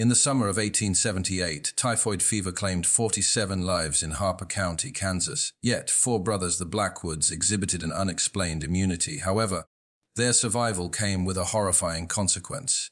In the summer of 1878, typhoid fever claimed 47 lives in Harper County, Kansas. Yet, 4 brothers, the Blackwoods, exhibited an unexplained immunity. However, their survival came with a horrifying consequence.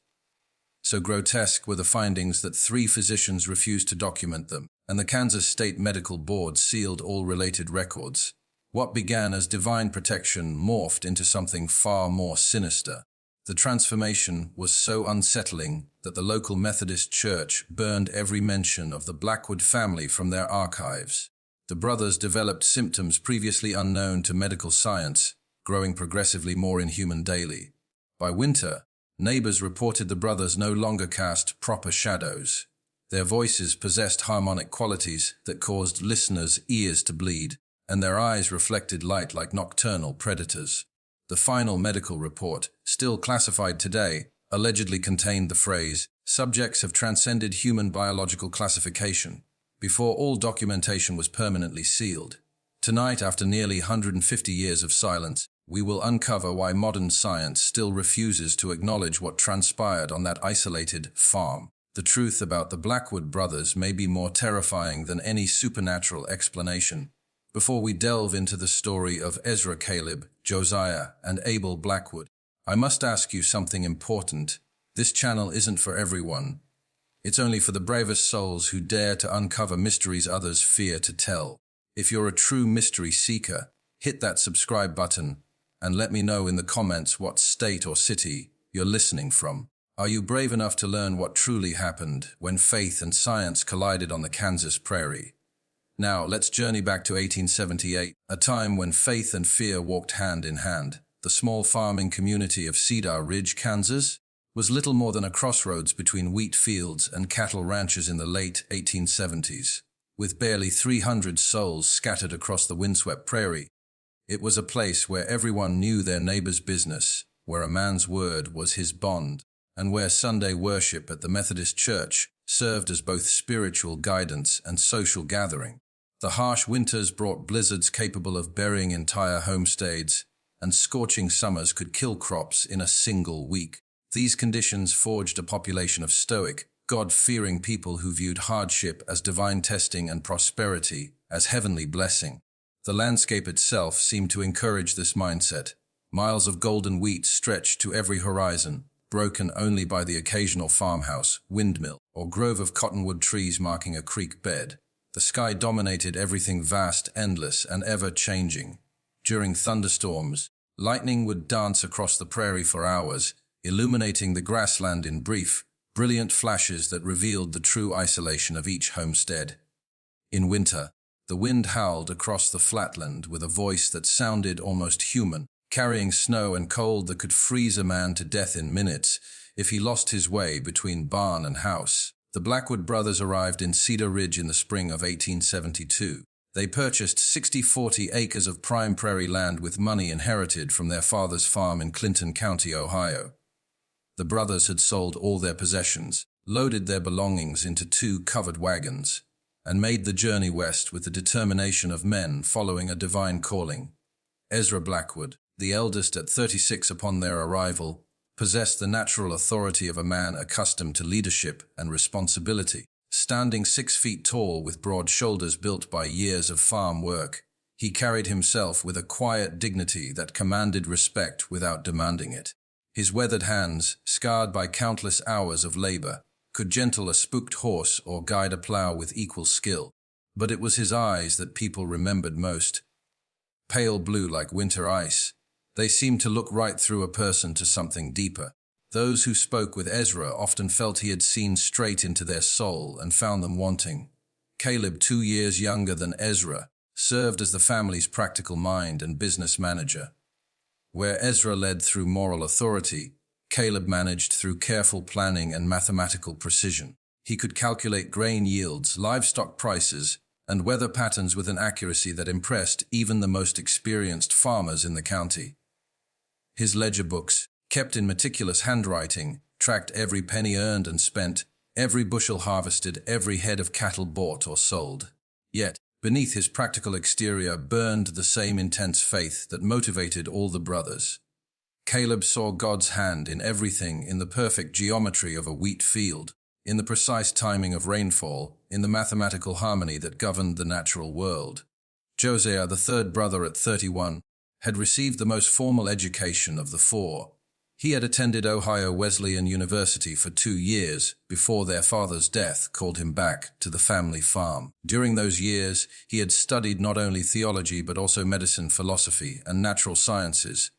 So grotesque were the findings that 3 physicians refused to document them, and the Kansas State Medical Board sealed all related records. What began as divine protection morphed into something far more sinister. The transformation was so unsettling that the local Methodist church burned every mention of the Blackwood family from their archives. The brothers developed symptoms previously unknown to medical science, growing progressively more inhuman daily. By winter, neighbors reported the brothers no longer cast proper shadows. Their voices possessed harmonic qualities that caused listeners' ears to bleed, and their eyes reflected light like nocturnal predators. The final medical report, still classified today, allegedly contained the phrase, "Subjects have transcended human biological classification," before all documentation was permanently sealed. Tonight, after nearly 150 years of silence, we will uncover why modern science still refuses to acknowledge what transpired on that isolated farm. The truth about the Blackwood brothers may be more terrifying than any supernatural explanation. Before we delve into the story of Ezra, Caleb, Josiah, and Abel Blackwood, I must ask you something important. This channel isn't for everyone. It's only for the bravest souls who dare to uncover mysteries others fear to tell. If you're a true mystery seeker, hit that subscribe button and let me know in the comments what state or city you're listening from. Are you brave enough to learn what truly happened when faith and science collided on the Kansas prairie? Now, let's journey back to 1878, a time when faith and fear walked hand in hand. The small farming community of Cedar Ridge, Kansas, was little more than a crossroads between wheat fields and cattle ranches in the late 1870s. With barely 300 souls scattered across the windswept prairie, it was a place where everyone knew their neighbor's business, where a man's word was his bond, and where Sunday worship at the Methodist church served as both spiritual guidance and social gathering. The harsh winters brought blizzards capable of burying entire homesteads, and scorching summers could kill crops in a single week. These conditions forged a population of stoic, God-fearing people who viewed hardship as divine testing and prosperity as heavenly blessing. The landscape itself seemed to encourage this mindset. Miles of golden wheat stretched to every horizon, broken only by the occasional farmhouse, windmill, or grove of cottonwood trees marking a creek bed. The sky dominated everything vast, endless, and ever-changing. During thunderstorms, lightning would dance across the prairie for hours, illuminating the grassland in brief, brilliant flashes that revealed the true isolation of each homestead. In winter, the wind howled across the flatland with a voice that sounded almost human, carrying snow and cold that could freeze a man to death in minutes if he lost his way between barn and house. The Blackwood brothers arrived in Cedar Ridge in the spring of 1872. They purchased 60-40 acres of prime prairie land with money inherited from their father's farm in Clinton County, Ohio. The brothers had sold all their possessions, loaded their belongings into 2 covered wagons, and made the journey west with the determination of men following a divine calling. Ezra Blackwood, the eldest at 36 upon their arrival, possessed the natural authority of a man accustomed to leadership and responsibility. Standing 6 feet tall with broad shoulders built by years of farm work, he carried himself with a quiet dignity that commanded respect without demanding it. His weathered hands, scarred by countless hours of labor, could gentle a spooked horse or guide a plow with equal skill. But it was his eyes that people remembered most. Pale blue like winter ice, they seemed to look right through a person to something deeper. Those who spoke with Ezra often felt he had seen straight into their soul and found them wanting. Caleb, 2 years younger than Ezra, served as the family's practical mind and business manager. Where Ezra led through moral authority, Caleb managed through careful planning and mathematical precision. He could calculate grain yields, livestock prices, and weather patterns with an accuracy that impressed even the most experienced farmers in the county. His ledger books, kept in meticulous handwriting, tracked every penny earned and spent, every bushel harvested, every head of cattle bought or sold. Yet, beneath his practical exterior burned the same intense faith that motivated all the brothers. Caleb saw God's hand in everything, in the perfect geometry of a wheat field, in the precise timing of rainfall, in the mathematical harmony that governed the natural world. Josiah, the third brother at 31, had received the most formal education of the four. He had attended Ohio Wesleyan University for 2 years before their father's death called him back to the family farm. During those years, he had studied not only theology but also medicine, philosophy, and natural sciences.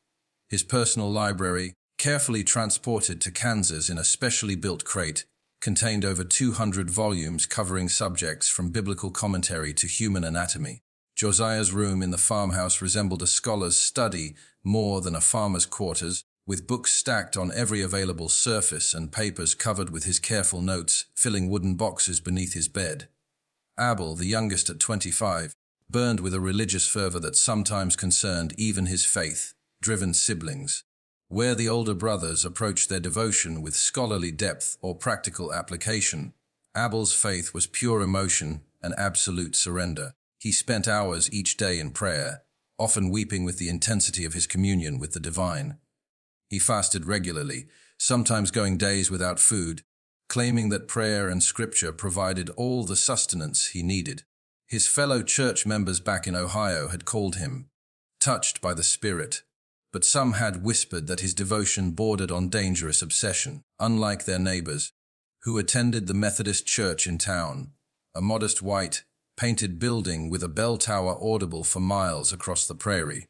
His personal library, carefully transported to Kansas in a specially built crate, contained over 200 volumes covering subjects from biblical commentary to human anatomy. Josiah's room in the farmhouse resembled a scholar's study more than a farmer's quarters, with books stacked on every available surface and papers covered with his careful notes filling wooden boxes beneath his bed. Abel, the youngest at 25, burned with a religious fervor that sometimes concerned even his faith-driven siblings. Where the older brothers approached their devotion with scholarly depth or practical application, Abel's faith was pure emotion and absolute surrender. He spent hours each day in prayer, often weeping with the intensity of his communion with the divine. He fasted regularly, sometimes going days without food, claiming that prayer and scripture provided all the sustenance he needed. His fellow church members back in Ohio had called him touched by the Spirit, but some had whispered that his devotion bordered on dangerous obsession. Unlike their neighbors, who attended the Methodist church in town, a modest white, painted building with a bell tower audible for miles across the prairie,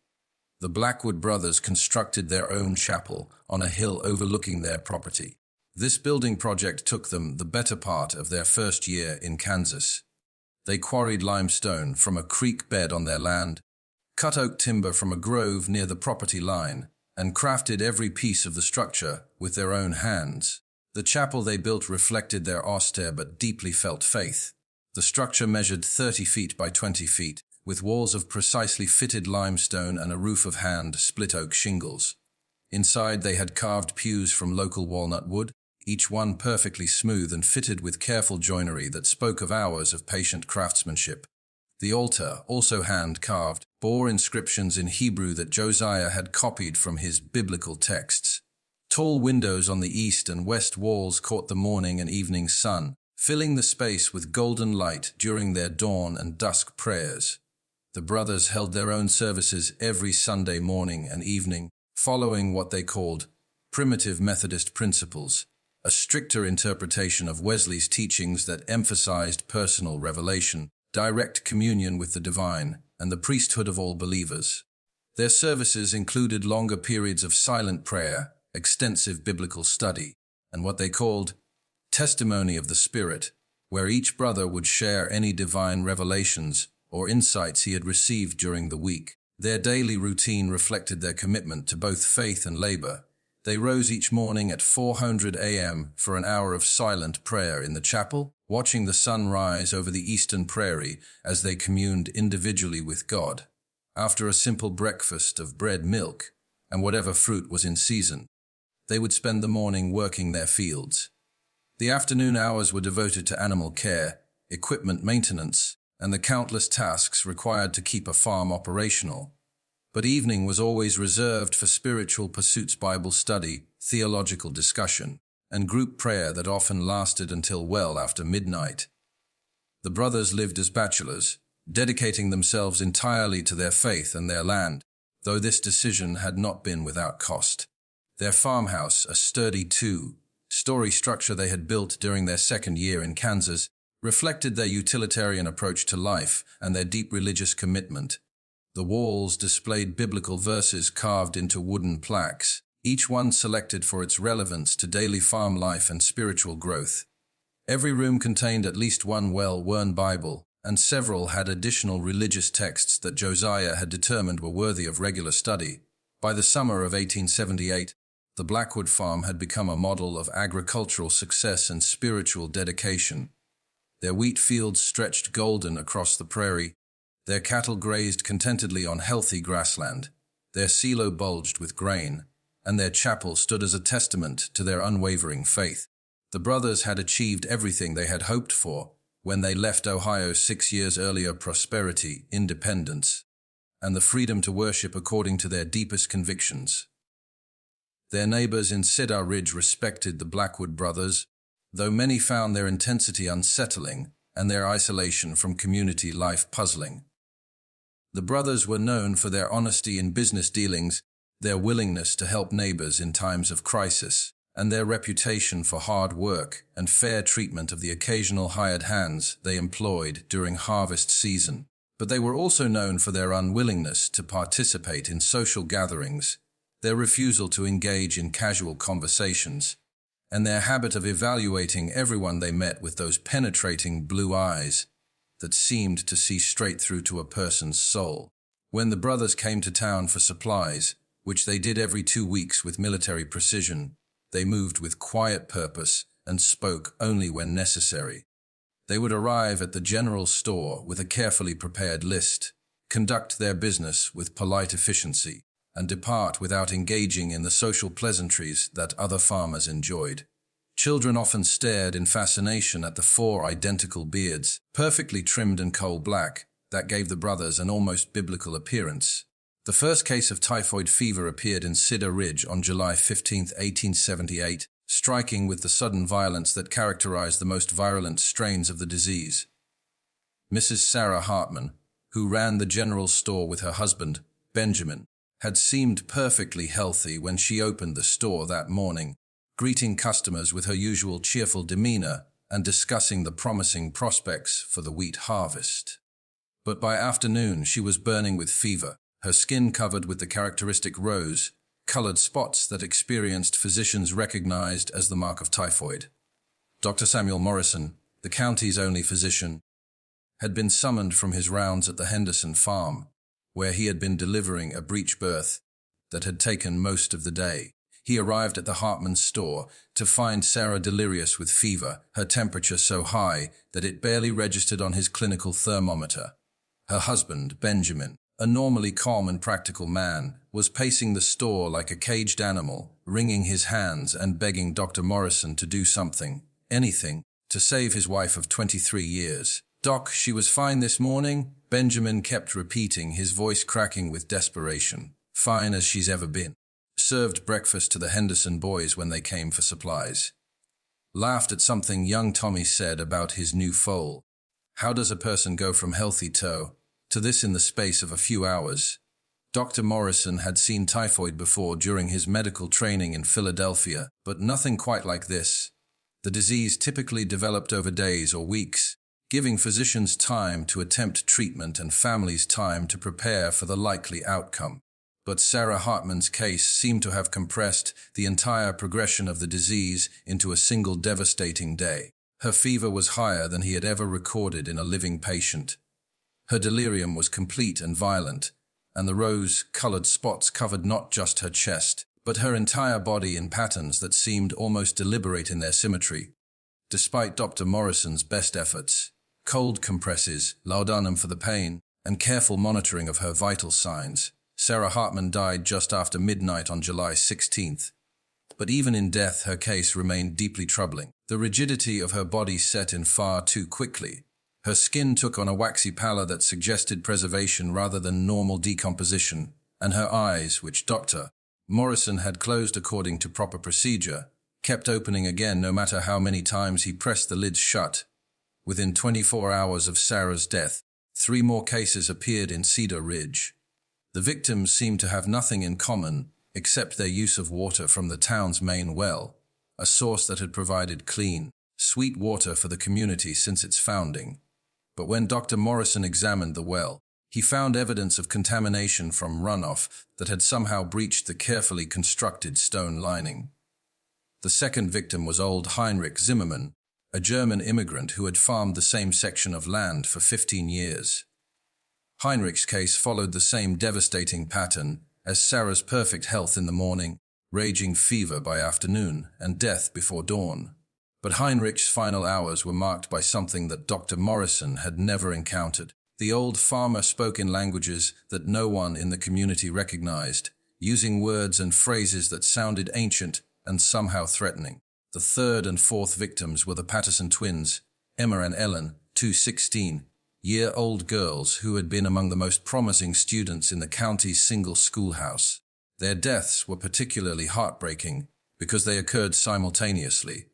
the Blackwood brothers constructed their own chapel on a hill overlooking their property. This building project took them the better part of their first year in Kansas. They quarried limestone from a creek bed on their land, cut oak timber from a grove near the property line, and crafted every piece of the structure with their own hands. The chapel they built reflected their austere but deeply felt faith. The structure measured 30 feet by 20 feet, with walls of precisely fitted limestone and a roof of hand-split oak shingles. Inside they had carved pews from local walnut wood, each one perfectly smooth and fitted with careful joinery that spoke of hours of patient craftsmanship. The altar, also hand-carved, bore inscriptions in Hebrew that Josiah had copied from his biblical texts. Tall windows on the east and west walls caught the morning and evening sun, filling the space with golden light during their dawn and dusk prayers. The brothers held their own services every Sunday morning and evening, following what they called primitive Methodist principles, a stricter interpretation of Wesley's teachings that emphasized personal revelation, direct communion with the divine, and the priesthood of all believers. Their services included longer periods of silent prayer, extensive biblical study, and what they called testimony of the Spirit, where each brother would share any divine revelations or insights he had received during the week. Their daily routine reflected their commitment to both faith and labor. They rose each morning at 400 a.m. for an hour of silent prayer in the chapel, watching the sun rise over the eastern prairie as they communed individually with God. After a simple breakfast of bread, milk, and whatever fruit was in season, they would spend the morning working their fields. The afternoon hours were devoted to animal care, equipment maintenance, and the countless tasks required to keep a farm operational. But evening was always reserved for spiritual pursuits, Bible study, theological discussion, and group prayer that often lasted until well after midnight. The brothers lived as bachelors, dedicating themselves entirely to their faith and their land, though this decision had not been without cost. Their farmhouse, a sturdy 2-story structure they had built during their second year in Kansas, reflected their utilitarian approach to life and their deep religious commitment. The walls displayed biblical verses carved into wooden plaques, each one selected for its relevance to daily farm life and spiritual growth. Every room contained at least one well-worn Bible, and several had additional religious texts that Josiah had determined were worthy of regular study. By the summer of 1878, the Blackwood farm had become a model of agricultural success and spiritual dedication. Their wheat fields stretched golden across the prairie, their cattle grazed contentedly on healthy grassland, their silo bulged with grain, and their chapel stood as a testament to their unwavering faith. The brothers had achieved everything they had hoped for when they left Ohio 6 years earlier: prosperity, independence, and the freedom to worship according to their deepest convictions. Their neighbors in Cedar Ridge respected the Blackwood brothers, though many found their intensity unsettling and their isolation from community life puzzling. The brothers were known for their honesty in business dealings, their willingness to help neighbors in times of crisis, and their reputation for hard work and fair treatment of the occasional hired hands they employed during harvest season. But they were also known for their unwillingness to participate in social gatherings, their refusal to engage in casual conversations, and their habit of evaluating everyone they met with those penetrating blue eyes that seemed to see straight through to a person's soul. When the brothers came to town for supplies, which they did every 2 weeks with military precision, they moved with quiet purpose and spoke only when necessary. They would arrive at the general store with a carefully prepared list, conduct their business with polite efficiency, and depart without engaging in the social pleasantries that other farmers enjoyed. Children often stared in fascination at the 4 identical beards, perfectly trimmed and coal black, that gave the brothers an almost biblical appearance. The first case of typhoid fever appeared in Cedar Ridge on July 15, 1878, striking with the sudden violence that characterized the most virulent strains of the disease. Mrs. Sarah Hartman, who ran the general store with her husband, Benjamin, had seemed perfectly healthy when she opened the store that morning, greeting customers with her usual cheerful demeanor and discussing the promising prospects for the wheat harvest. But by afternoon she was burning with fever, her skin covered with the characteristic rose-colored spots that experienced physicians recognized as the mark of typhoid. Dr. Samuel Morrison, the county's only physician, had been summoned from his rounds at the Henderson farm, where he had been delivering a breech birth that had taken most of the day. He arrived at the Hartman store to find Sarah delirious with fever, her temperature so high that it barely registered on his clinical thermometer. Her husband, Benjamin, a normally calm and practical man, was pacing the store like a caged animal, wringing his hands and begging Dr. Morrison to do something, anything, to save his wife of 23 years. "Doc, she was fine this morning," Benjamin kept repeating, his voice cracking with desperation. "Fine as she's ever been." Served breakfast to the Henderson boys when they came for supplies. Laughed at something young Tommy said about his new foal. How does a person go from healthy to this in the space of a few hours? Dr. Morrison had seen typhoid before during his medical training in Philadelphia, but nothing quite like this. The disease typically developed over days or weeks, giving physicians time to attempt treatment and families time to prepare for the likely outcome. But Sarah Hartman's case seemed to have compressed the entire progression of the disease into a single devastating day. Her fever was higher than he had ever recorded in a living patient. Her delirium was complete and violent, and the rose-colored spots covered not just her chest, but her entire body in patterns that seemed almost deliberate in their symmetry. Despite Dr. Morrison's best efforts, cold compresses, laudanum for the pain, and careful monitoring of her vital signs, Sarah Hartman died just after midnight on July 16th. But even in death, her case remained deeply troubling. The rigidity of her body set in far too quickly. Her skin took on a waxy pallor that suggested preservation rather than normal decomposition, and her eyes, which Dr. Morrison had closed according to proper procedure, kept opening again no matter how many times he pressed the lids shut. Within 24 hours of Sarah's death, 3 more cases appeared in Cedar Ridge. The victims seemed to have nothing in common except their use of water from the town's main well, a source that had provided clean, sweet water for the community since its founding. But when Dr. Morrison examined the well, he found evidence of contamination from runoff that had somehow breached the carefully constructed stone lining. The second victim was old Heinrich Zimmermann, a German immigrant who had farmed the same section of land for 15 years. Heinrich's case followed the same devastating pattern as Sarah's: perfect health in the morning, raging fever by afternoon, and death before dawn. But Heinrich's final hours were marked by something that Dr. Morrison had never encountered. The old farmer spoke in languages that no one in the community recognized, using words and phrases that sounded ancient and somehow threatening. The third and fourth victims were the Patterson twins, Emma and Ellen, 2 16-year-old girls who had been among the most promising students in the county's single schoolhouse. Their deaths were particularly heartbreaking because they occurred simultaneously,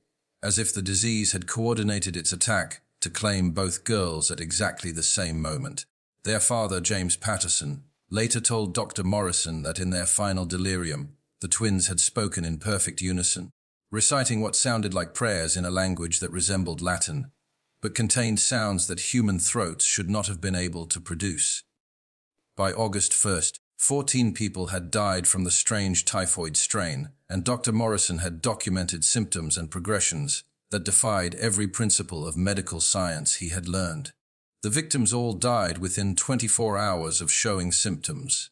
as if the disease had coordinated its attack to claim both girls at exactly the same moment. Their father, James Patterson, later told Dr. Morrison that in their final delirium, the twins had spoken in perfect unison, reciting what sounded like prayers in a language that resembled Latin, but contained sounds that human throats should not have been able to produce. By August 1st, 14 people had died from the strange typhoid strain, and Dr. Morrison had documented symptoms and progressions that defied every principle of medical science he had learned. The victims all died within 24 hours of showing symptoms.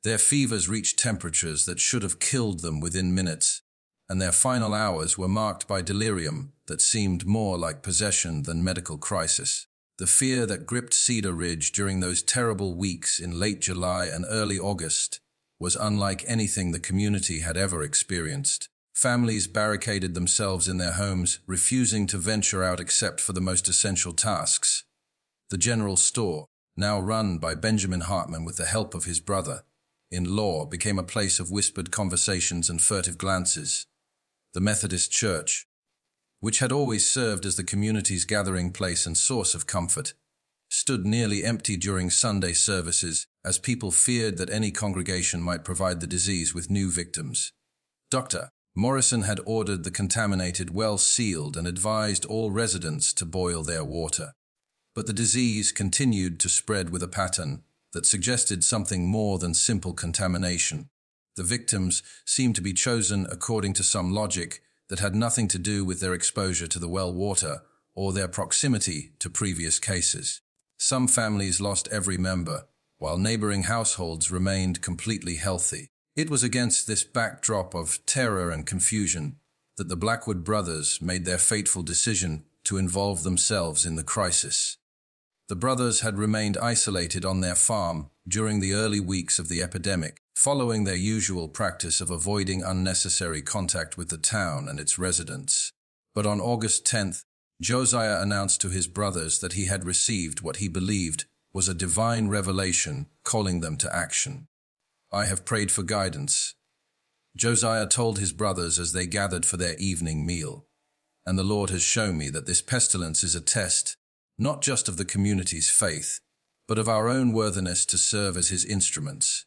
Their fevers reached temperatures that should have killed them within minutes, and their final hours were marked by delirium that seemed more like possession than medical crisis. The fear that gripped Cedar Ridge during those terrible weeks in late July and early August was unlike anything the community had ever experienced. Families barricaded themselves in their homes, refusing to venture out except for the most essential tasks. The general store, now run by Benjamin Hartman with the help of his brother-in-law, became a place of whispered conversations and furtive glances. The Methodist church, which had always served as the community's gathering place and source of comfort, stood nearly empty during Sunday services as people feared that any congregation might provide the disease with new victims. Dr. Morrison had ordered the contaminated well sealed and advised all residents to boil their water. But the disease continued to spread with a pattern that suggested something more than simple contamination. The victims seemed to be chosen according to some logic that had nothing to do with their exposure to the well water or their proximity to previous cases. Some families lost every member, while neighboring households remained completely healthy. It was against this backdrop of terror and confusion that the Blackwood brothers made their fateful decision to involve themselves in the crisis. The brothers had remained isolated on their farm during the early weeks of the epidemic, following their usual practice of avoiding unnecessary contact with the town and its residents. But on August 10th, Josiah announced to his brothers that he had received what he believed was a divine revelation calling them to action. "I have prayed for guidance," Josiah told his brothers as they gathered for their evening meal, "and the Lord has shown me that this pestilence is a test, not just of the community's faith, but of our own worthiness to serve as his instruments.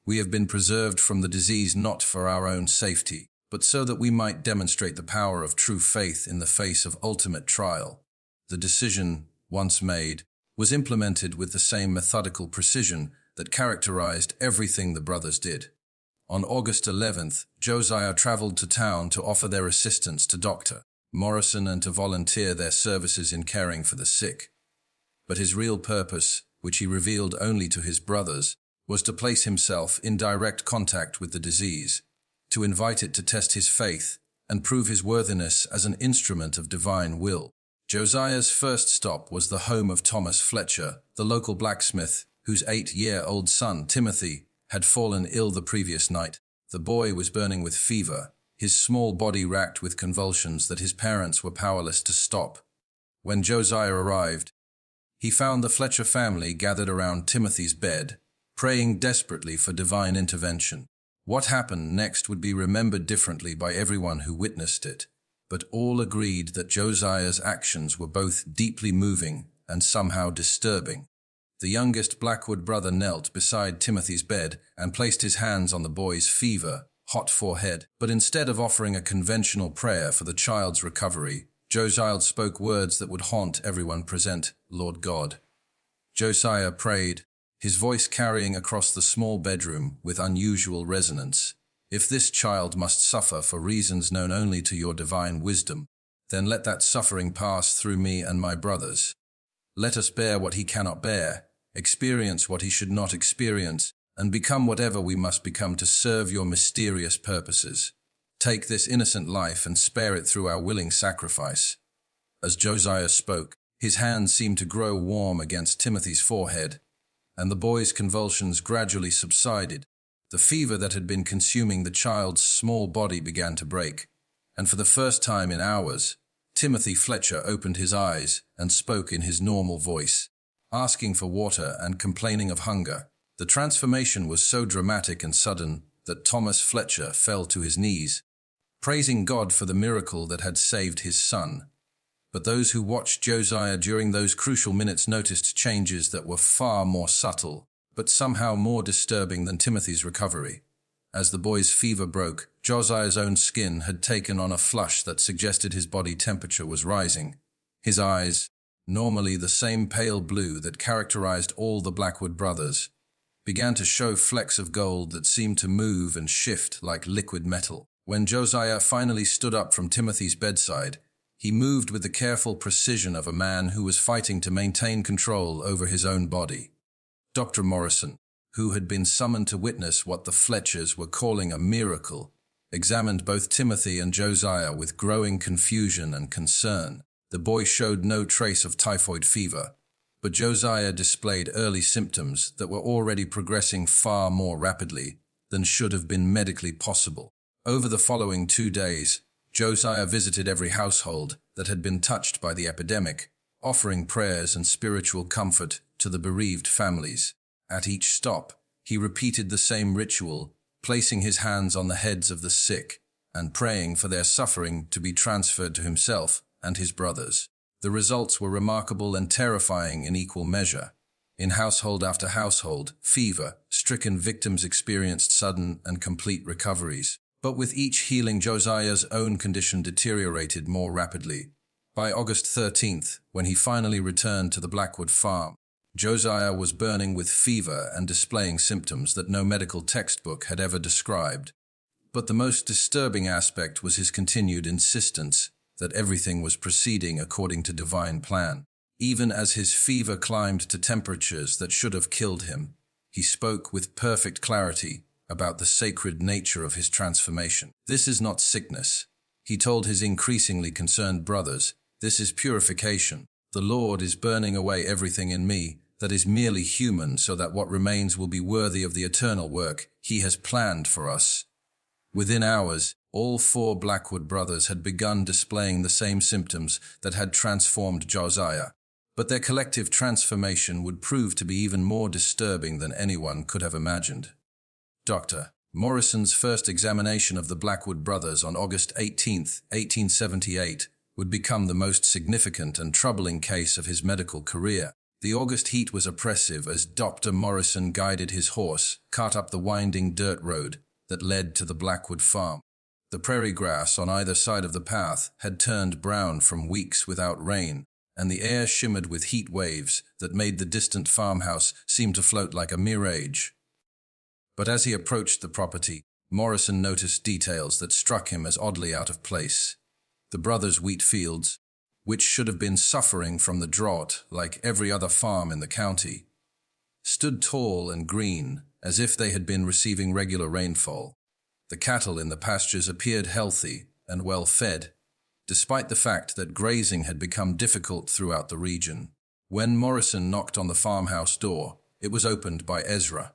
We have been preserved from the disease not for our own safety, but so that we might demonstrate the power of true faith in the face of ultimate trial." The decision, once made, was implemented with the same methodical precision that characterized everything the brothers did. On August 11th, Josiah traveled to town to offer their assistance to Dr. Morrison and to volunteer their services in caring for the sick. But his real purpose, which he revealed only to his brothers, was to place himself in direct contact with the disease, to invite it to test his faith and prove his worthiness as an instrument of divine will. Josiah's first stop was the home of Thomas Fletcher, the local blacksmith, whose 8-year-old son, Timothy, had fallen ill the previous night. The boy was burning with fever, his small body racked with convulsions that his parents were powerless to stop. When Josiah arrived, he found the Fletcher family gathered around Timothy's bed, praying desperately for divine intervention. What happened next would be remembered differently by everyone who witnessed it, but all agreed that Josiah's actions were both deeply moving and somehow disturbing. The youngest Blackwood brother knelt beside Timothy's bed and placed his hands on the boy's hot forehead. But instead of offering a conventional prayer for the child's recovery, Josiah spoke words that would haunt everyone present. "Lord God." Josiah prayed, his voice carrying across the small bedroom with unusual resonance. "If this child must suffer for reasons known only to your divine wisdom, then let that suffering pass through me and my brothers. Let us bear what he cannot bear, experience what he should not experience, and become whatever we must become to serve your mysterious purposes. Take this innocent life and spare it through our willing sacrifice." As Josiah spoke, his hands seemed to grow warm against Timothy's forehead, and the boy's convulsions gradually subsided. The fever that had been consuming the child's small body began to break, and for the first time in hours, Timothy Fletcher opened his eyes and spoke in his normal voice, asking for water and complaining of hunger. The transformation was so dramatic and sudden that Thomas Fletcher fell to his knees, praising God for the miracle that had saved his son. But those who watched Josiah during those crucial minutes noticed changes that were far more subtle, but somehow more disturbing than Timothy's recovery. As the boy's fever broke, Josiah's own skin had taken on a flush that suggested his body temperature was rising. His eyes, normally the same pale blue that characterized all the Blackwood brothers, began to show flecks of gold that seemed to move and shift like liquid metal. When Josiah finally stood up from Timothy's bedside, he moved with the careful precision of a man who was fighting to maintain control over his own body. Dr. Morrison, who had been summoned to witness what the Fletchers were calling a miracle, examined both Timothy and Josiah with growing confusion and concern. The boy showed no trace of typhoid fever, but Josiah displayed early symptoms that were already progressing far more rapidly than should have been medically possible. Over the following 2 days, Josiah visited every household that had been touched by the epidemic, offering prayers and spiritual comfort to the bereaved families. At each stop, he repeated the same ritual, placing his hands on the heads of the sick and praying for their suffering to be transferred to himself and his brothers. The results were remarkable and terrifying in equal measure. In household after household, fever-stricken victims experienced sudden and complete recoveries. But with each healing, Josiah's own condition deteriorated more rapidly. By August 13th, when he finally returned to the Blackwood farm, Josiah was burning with fever and displaying symptoms that no medical textbook had ever described. But the most disturbing aspect was his continued insistence that everything was proceeding according to divine plan. Even as his fever climbed to temperatures that should have killed him, he spoke with perfect clarity about the sacred nature of his transformation. "This is not sickness," he told his increasingly concerned brothers. "This is purification. The Lord is burning away everything in me that is merely human so that what remains will be worthy of the eternal work he has planned for us." Within hours, all 4 Blackwood brothers had begun displaying the same symptoms that had transformed Josiah. But their collective transformation would prove to be even more disturbing than anyone could have imagined. Dr. Morrison's first examination of the Blackwood brothers on August 18, 1878, would become the most significant and troubling case of his medical career. The August heat was oppressive as Dr. Morrison guided his horse cart up the winding dirt road that led to the Blackwood farm. The prairie grass on either side of the path had turned brown from weeks without rain, and the air shimmered with heat waves that made the distant farmhouse seem to float like a mirage. But as he approached the property, Morrison noticed details that struck him as oddly out of place. The brothers' wheat fields, which should have been suffering from the drought like every other farm in the county, stood tall and green as if they had been receiving regular rainfall. The cattle in the pastures appeared healthy and well fed, despite the fact that grazing had become difficult throughout the region. When Morrison knocked on the farmhouse door, it was opened by Ezra.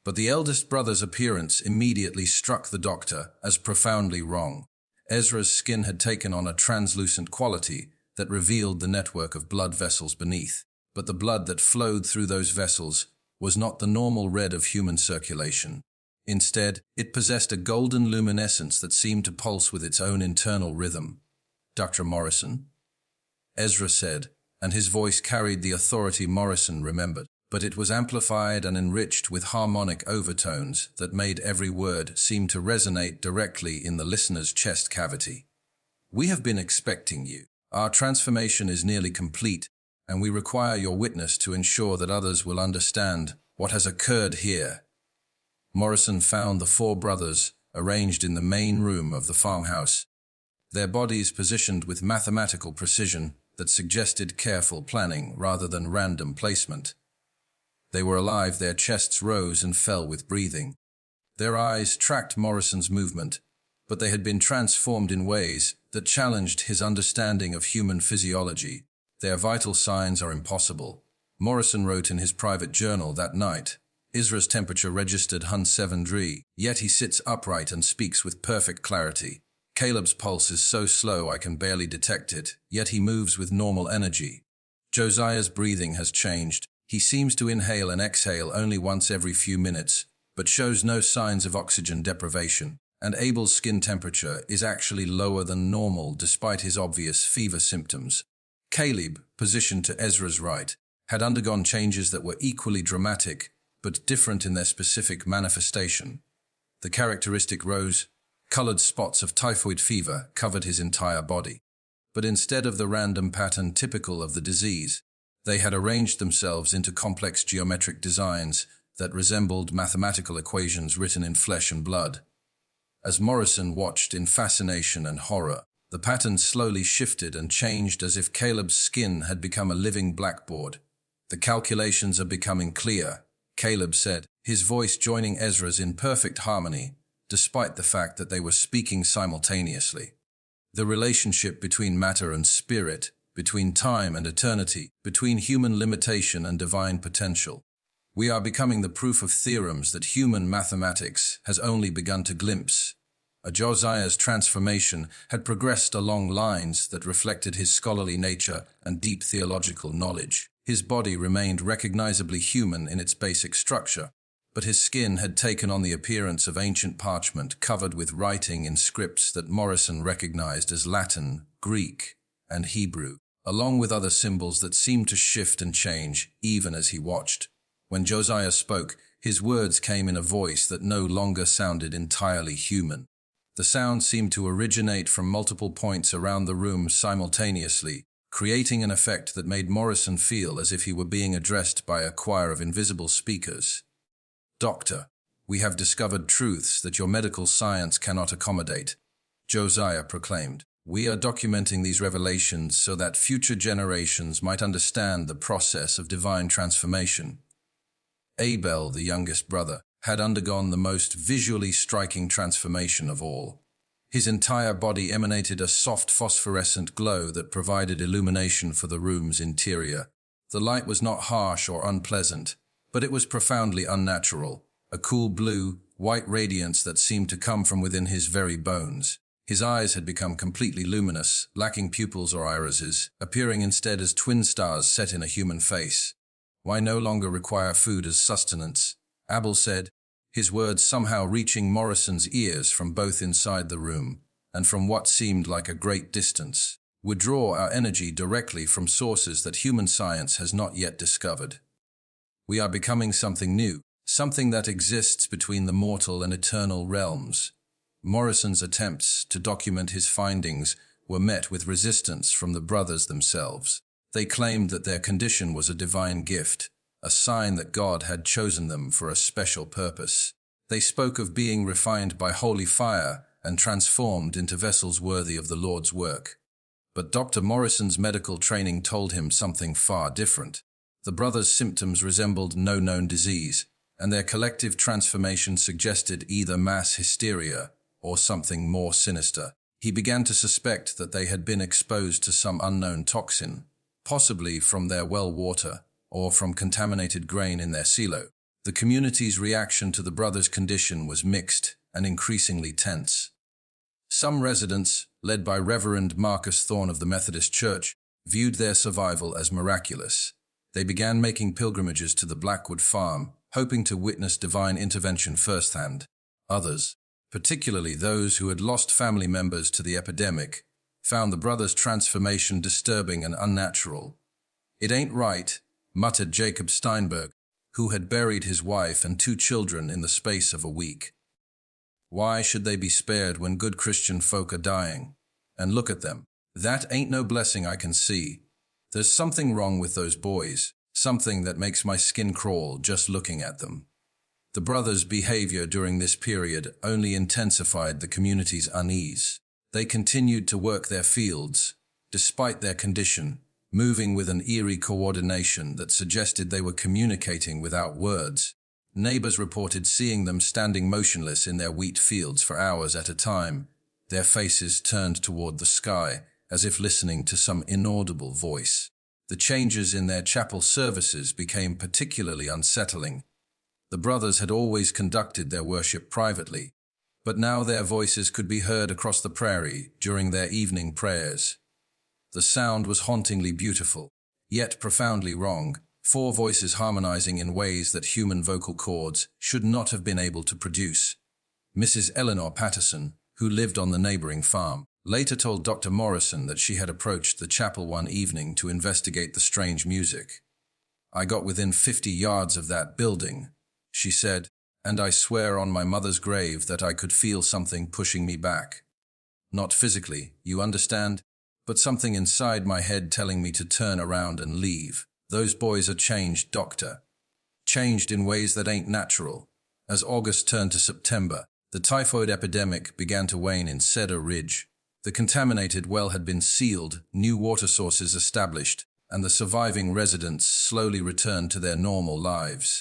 But the eldest brother's appearance immediately struck the doctor as profoundly wrong. Ezra's skin had taken on a translucent quality that revealed the network of blood vessels beneath. But the blood that flowed through those vessels was not the normal red of human circulation. Instead, it possessed a golden luminescence that seemed to pulse with its own internal rhythm. "Dr. Morrison?" Ezra said, and his voice carried the authority Morrison remembered. But it was amplified and enriched with harmonic overtones that made every word seem to resonate directly in the listener's chest cavity. "We have been expecting you. Our transformation is nearly complete, and we require your witness to ensure that others will understand what has occurred here." Morrison found the 4 brothers arranged in the main room of the farmhouse, their bodies positioned with mathematical precision that suggested careful planning rather than random placement. They were alive, their chests rose and fell with breathing. Their eyes tracked Morrison's movement, but they had been transformed in ways that challenged his understanding of human physiology. "Their vital signs are impossible," Morrison wrote in his private journal that night. "Isra's temperature registered 107°, yet he sits upright and speaks with perfect clarity. Caleb's pulse is so slow I can barely detect it, yet he moves with normal energy. Josiah's breathing has changed. He seems to inhale and exhale only once every few minutes, but shows no signs of oxygen deprivation. and Abel's skin temperature is actually lower than normal despite his obvious fever symptoms. Caleb, positioned to Ezra's right, had undergone changes that were equally dramatic but different in their specific manifestation. The characteristic rose-colored spots of typhoid fever covered his entire body. But instead of the random pattern typical of the disease, they had arranged themselves into complex geometric designs that resembled mathematical equations written in flesh and blood. As Morrison watched in fascination and horror, the pattern slowly shifted and changed as if Caleb's skin had become a living blackboard. "The calculations are becoming clear," Caleb said, his voice joining Ezra's in perfect harmony, despite the fact that they were speaking simultaneously. The relationship between matter and spirit, between time and eternity, between human limitation and divine potential. We are becoming the proof of theorems that human mathematics has only begun to glimpse. Josiah's transformation had progressed along lines that reflected his scholarly nature and deep theological knowledge. His body remained recognizably human in its basic structure, but his skin had taken on the appearance of ancient parchment covered with writing in scripts that Morrison recognized as Latin, Greek, and Hebrew, along with other symbols that seemed to shift and change even as he watched. When Josiah spoke, his words came in a voice that no longer sounded entirely human. The sound seemed to originate from multiple points around the room simultaneously, creating an effect that made Morrison feel as if he were being addressed by a choir of invisible speakers. "Doctor, we have discovered truths that your medical science cannot accommodate," Josiah proclaimed. "We are documenting these revelations so that future generations might understand the process of divine transformation." Abel, the youngest brother, had undergone the most visually striking transformation of all. His entire body emanated a soft phosphorescent glow that provided illumination for the room's interior. The light was not harsh or unpleasant, but it was profoundly unnatural, a cool blue, white radiance that seemed to come from within his very bones. His eyes had become completely luminous, lacking pupils or irises, appearing instead as twin stars set in a human face. "Why no longer require food as sustenance?" Abel said, his words somehow reaching Morrison's ears from both inside the room and from what seemed like a great distance. "We draw our energy directly from sources that human science has not yet discovered. We are becoming something new, something that exists between the mortal and eternal realms." Morrison's attempts to document his findings were met with resistance from the brothers themselves. They claimed that their condition was a divine gift, a sign that God had chosen them for a special purpose. They spoke of being refined by holy fire and transformed into vessels worthy of the Lord's work. But Dr. Morrison's medical training told him something far different. The brothers' symptoms resembled no known disease, and their collective transformation suggested either mass hysteria or something more sinister. He began to suspect that they had been exposed to some unknown toxin, possibly from their well water or from contaminated grain in their silo. The community's reaction to the brothers' condition was mixed and increasingly tense. Some residents, led by Reverend Marcus Thorne of the Methodist Church, viewed their survival as miraculous. They began making pilgrimages to the Blackwood farm, hoping to witness divine intervention firsthand. Others, particularly those who had lost family members to the epidemic, found the brothers' transformation disturbing and unnatural. "It ain't right," muttered Jacob Steinberg, who had buried his wife and 2 children in the space of a week. "Why should they be spared when good Christian folk are dying? And look at them. That ain't no blessing I can see. There's something wrong with those boys, something that makes my skin crawl just looking at them." The brothers' behavior during this period only intensified the community's unease. They continued to work their fields, despite their condition, moving with an eerie coordination that suggested they were communicating without words. Neighbors reported seeing them standing motionless in their wheat fields for hours at a time, their faces turned toward the sky, as if listening to some inaudible voice. The changes in their chapel services became particularly unsettling. The brothers had always conducted their worship privately, but now their voices could be heard across the prairie during their evening prayers. The sound was hauntingly beautiful, yet profoundly wrong, 4 voices harmonizing in ways that human vocal cords should not have been able to produce. Mrs. Eleanor Patterson, who lived on the neighboring farm, later told Dr. Morrison that she had approached the chapel one evening to investigate the strange music. "I got within 50 yards of that building," she said, "and I swear on my mother's grave that I could feel something pushing me back. Not physically, you understand, but something inside my head telling me to turn around and leave. Those boys are changed, doctor. Changed in ways that ain't natural." As August turned to September, the typhoid epidemic began to wane in Cedar Ridge. The contaminated well had been sealed, new water sources established, and the surviving residents slowly returned to their normal lives.